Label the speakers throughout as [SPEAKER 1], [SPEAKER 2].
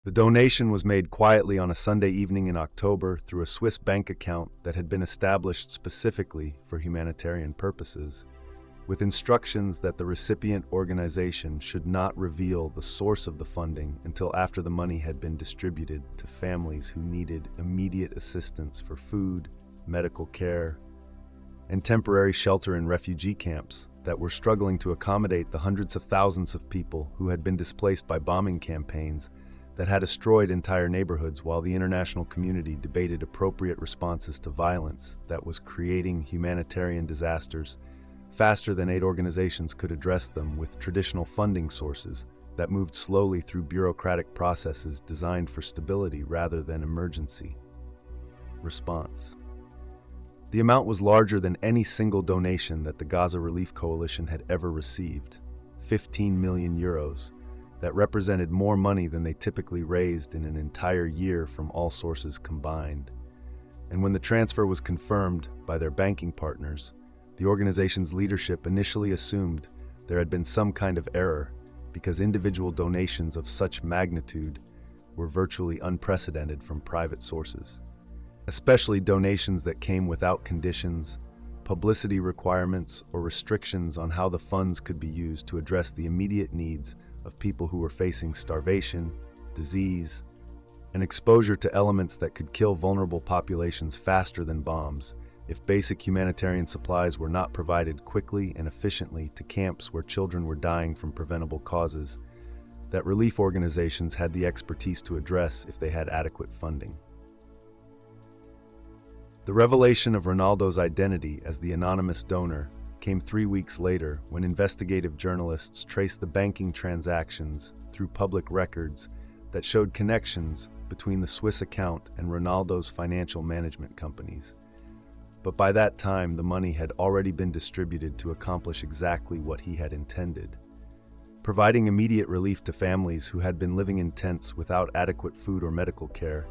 [SPEAKER 1] The donation was made quietly on a Sunday evening in October through a Swiss bank account that had been established specifically for humanitarian purposes, with instructions that the recipient organization should not reveal the source of the funding until after the money had been distributed to families who needed immediate assistance for food, medical care, and temporary shelter in refugee camps that were struggling to accommodate the hundreds of thousands of people who had been displaced by bombing campaigns that had destroyed entire neighborhoods, while the international community debated appropriate responses to violence that was creating humanitarian disasters faster than aid organizations could address them with traditional funding sources that moved slowly through bureaucratic processes designed for stability rather than emergency response. The amount was larger than any single donation that the Gaza Relief Coalition had ever received, 15 million euros, that represented more money than they typically raised in an entire year from all sources combined. And when the transfer was confirmed by their banking partners, the organization's leadership initially assumed there had been some kind of error because individual donations of such magnitude were virtually unprecedented from private sources, especially donations that came without conditions, publicity requirements, or restrictions on how the funds could be used to address the immediate needs of people who were facing starvation, disease, and exposure to elements that could kill vulnerable populations faster than bombs if basic humanitarian supplies were not provided quickly and efficiently to camps where children were dying from preventable causes that relief organizations had the expertise to address if they had adequate funding. The revelation of Ronaldo's identity as the anonymous donor came 3 weeks later when investigative journalists traced the banking transactions through public records that showed connections between the Swiss account and Ronaldo's financial management companies. But by that time, the money had already been distributed to accomplish exactly what he had intended, providing immediate relief to families who had been living in tents without adequate food or medical care,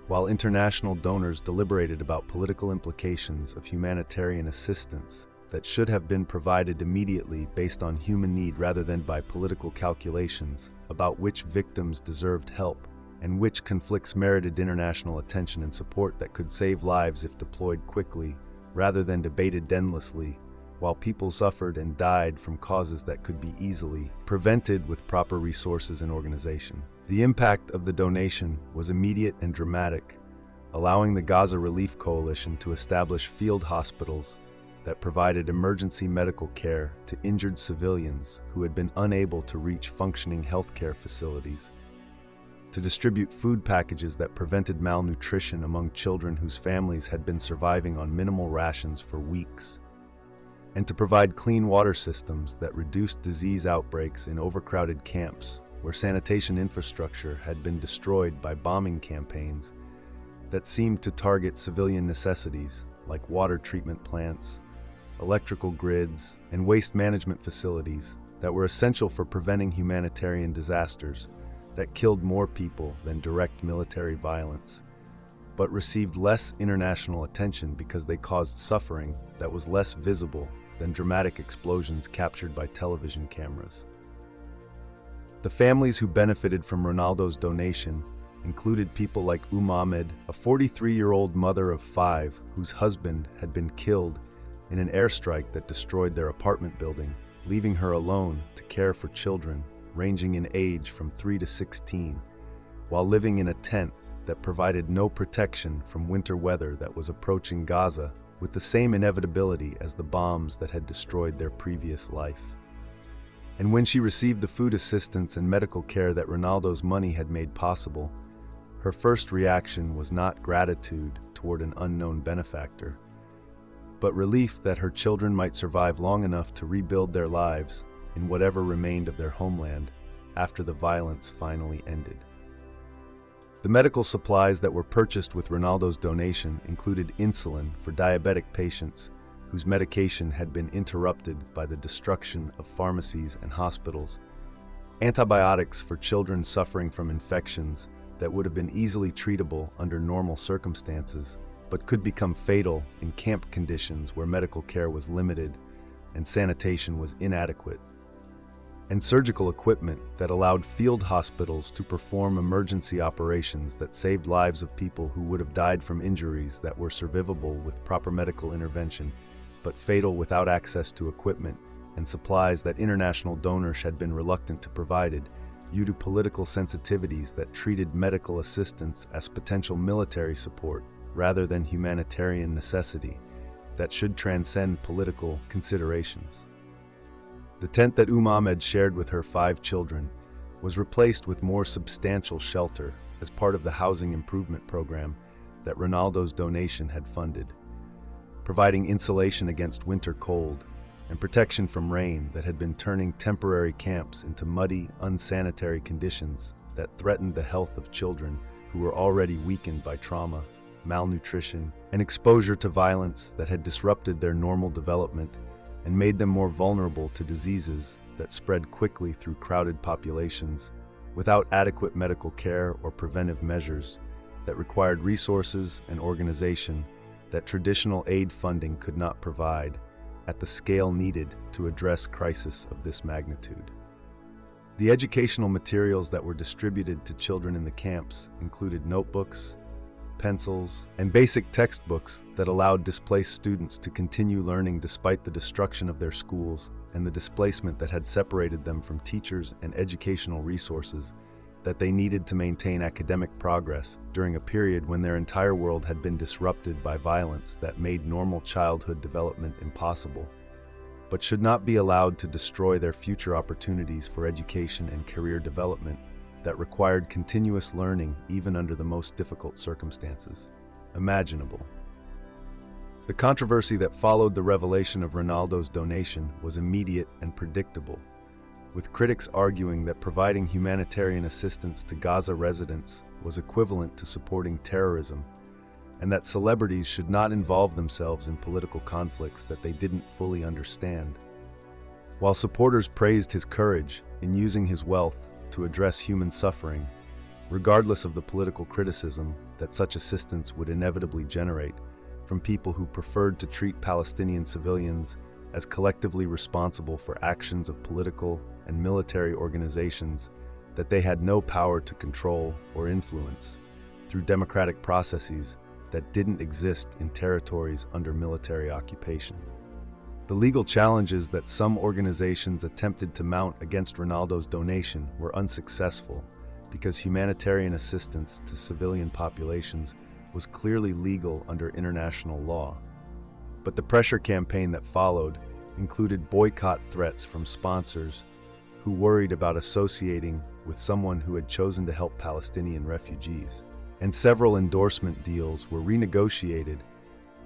[SPEAKER 1] while international donors deliberated about political implications of humanitarian assistance that should have been provided immediately based on human need rather than by political calculations about which victims deserved help and which conflicts merited international attention and support that could save lives if deployed quickly, rather than debated endlessly, while people suffered and died from causes that could be easily prevented with proper resources and organization. The impact of the donation was immediate and dramatic, allowing the Gaza Relief Coalition to establish field hospitals that provided emergency medical care to injured civilians who had been unable to reach functioning healthcare facilities, to distribute food packages that prevented malnutrition among children whose families had been surviving on minimal rations for weeks, and to provide clean water systems that reduced disease outbreaks in overcrowded camps where sanitation infrastructure had been destroyed by bombing campaigns that seemed to target civilian necessities like water treatment plants, electrical grids, and waste management facilities that were essential for preventing humanitarian disasters that killed more people than direct military violence, but received less international attention because they caused suffering that was less visible than dramatic explosions captured by television cameras. The families who benefited from Ronaldo's donation included people like Ahmed, a 43-year-old mother of 5 whose husband had been killed in an airstrike that destroyed their apartment building, leaving her alone to care for children ranging in age from 3 to 16, while living in a tent that provided no protection from winter weather that was approaching Gaza with the same inevitability as the bombs that had destroyed their previous life. And when she received the food assistance and medical care that Ronaldo's money had made possible, her first reaction was not gratitude toward an unknown benefactor, but relief that her children might survive long enough to rebuild their lives in whatever remained of their homeland after the violence finally ended. The medical supplies that were purchased with Ronaldo's donation included insulin for diabetic patients whose medication had been interrupted by the destruction of pharmacies and hospitals, antibiotics for children suffering from infections that would have been easily treatable under normal circumstances, but could become fatal in camp conditions where medical care was limited and sanitation was inadequate, and surgical equipment that allowed field hospitals to perform emergency operations that saved lives of people who would have died from injuries that were survivable with proper medical intervention, but fatal without access to equipment and supplies that international donors had been reluctant to provide due to political sensitivities that treated medical assistance as potential military support rather than humanitarian necessity that should transcend political considerations. The tent that Ahmed shared with her 5 children was replaced with more substantial shelter as part of the housing improvement program that Ronaldo's donation had funded, providing insulation against winter cold and protection from rain that had been turning temporary camps into muddy, unsanitary conditions that threatened the health of children who were already weakened by trauma, malnutrition, and exposure to violence that had disrupted their normal development and made them more vulnerable to diseases that spread quickly through crowded populations without adequate medical care or preventive measures that required resources and organization that traditional aid funding could not provide at the scale needed to address crises of this magnitude. The educational materials that were distributed to children in the camps included notebooks, pencils, and basic textbooks that allowed displaced students to continue learning despite the destruction of their schools and the displacement that had separated them from teachers and educational resources that they needed to maintain academic progress during a period when their entire world had been disrupted by violence that made normal childhood development impossible, but should not be allowed to destroy their future opportunities for education and career development that required continuous learning even under the most difficult circumstances imaginable. The controversy that followed the revelation of Ronaldo's donation was immediate and predictable, with critics arguing that providing humanitarian assistance to Gaza residents was equivalent to supporting terrorism, and that celebrities should not involve themselves in political conflicts that they didn't fully understand. While supporters praised his courage in using his wealth to address human suffering, regardless of the political criticism that such assistance would inevitably generate from people who preferred to treat Palestinian civilians as collectively responsible for actions of political and military organizations that they had no power to control or influence through democratic processes that didn't exist in territories under military occupation. The legal challenges that some organizations attempted to mount against Ronaldo's donation were unsuccessful because humanitarian assistance to civilian populations was clearly legal under international law. But the pressure campaign that followed included boycott threats from sponsors who worried about associating with someone who had chosen to help Palestinian refugees, and several endorsement deals were renegotiated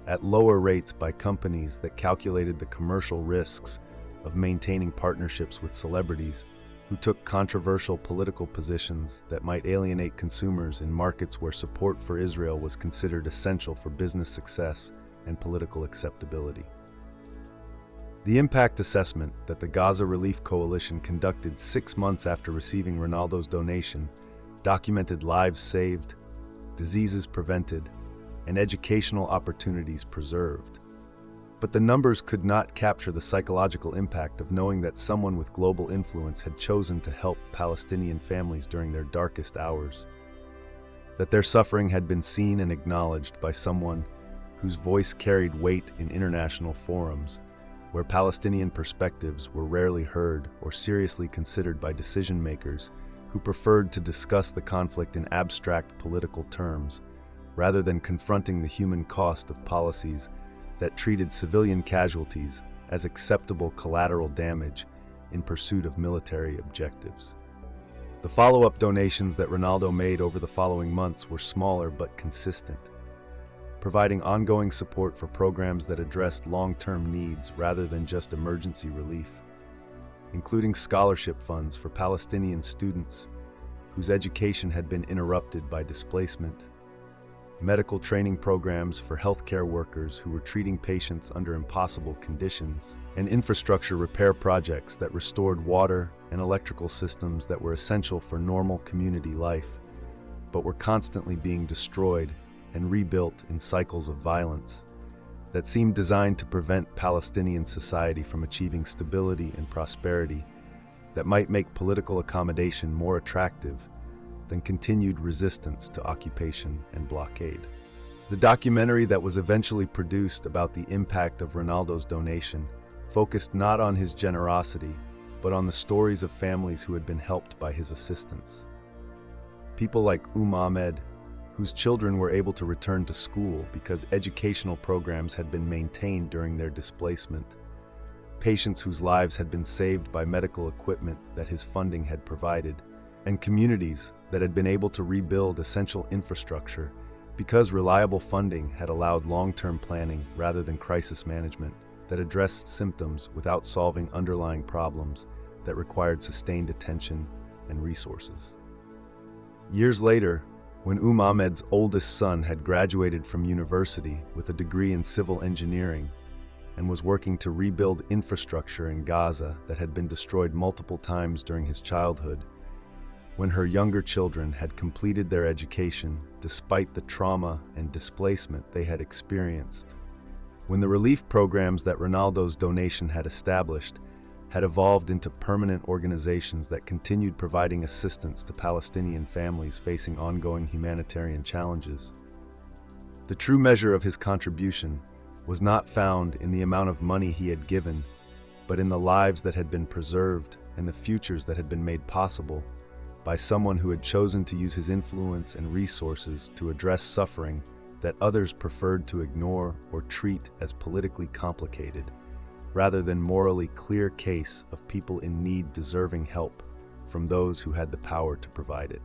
[SPEAKER 1] at lower rates by companies that calculated the commercial risks of maintaining partnerships with celebrities who took controversial political positions that might alienate consumers in markets where support for Israel was considered essential for business success and political acceptability. The impact assessment that the Gaza Relief Coalition conducted 6 months after receiving Ronaldo's donation documented lives saved, diseases prevented, and educational opportunities preserved. But the numbers could not capture the psychological impact of knowing that someone with global influence had chosen to help Palestinian families during their darkest hours, that their suffering had been seen and acknowledged by someone whose voice carried weight in international forums, where Palestinian perspectives were rarely heard or seriously considered by decision-makers who preferred to discuss the conflict in abstract political terms, rather than confronting the human cost of policies that treated civilian casualties as acceptable collateral damage in pursuit of military objectives. The follow-up donations that Ronaldo made over the following months were smaller but consistent, providing ongoing support for programs that addressed long-term needs rather than just emergency relief, including scholarship funds for Palestinian students whose education had been interrupted by displacement, medical training programs for healthcare workers who were treating patients under impossible conditions, and infrastructure repair projects that restored water and electrical systems that were essential for normal community life, but were constantly being destroyed and rebuilt in cycles of violence that seemed designed to prevent Palestinian society from achieving stability and prosperity that might make political accommodation more attractive than continued resistance to occupation and blockade. The documentary that was eventually produced about the impact of Ronaldo's donation focused not on his generosity, but on the stories of families who had been helped by his assistance. People like Ahmed, whose children were able to return to school because educational programs had been maintained during their displacement, patients whose lives had been saved by medical equipment that his funding had provided, and communities that had been able to rebuild essential infrastructure because reliable funding had allowed long-term planning rather than crisis management that addressed symptoms without solving underlying problems that required sustained attention and resources. Years later, when Ahmed's oldest son had graduated from university with a degree in civil engineering and was working to rebuild infrastructure in Gaza that had been destroyed multiple times during his childhood, when her younger children had completed their education despite the trauma and displacement they had experienced, when the relief programs that Ronaldo's donation had established had evolved into permanent organizations that continued providing assistance to Palestinian families facing ongoing humanitarian challenges. The true measure of his contribution was not found in the amount of money he had given, but in the lives that had been preserved and the futures that had been made possible by someone who had chosen to use his influence and resources to address suffering that others preferred to ignore or treat as politically complicated, rather than morally clear case of people in need deserving help from those who had the power to provide it.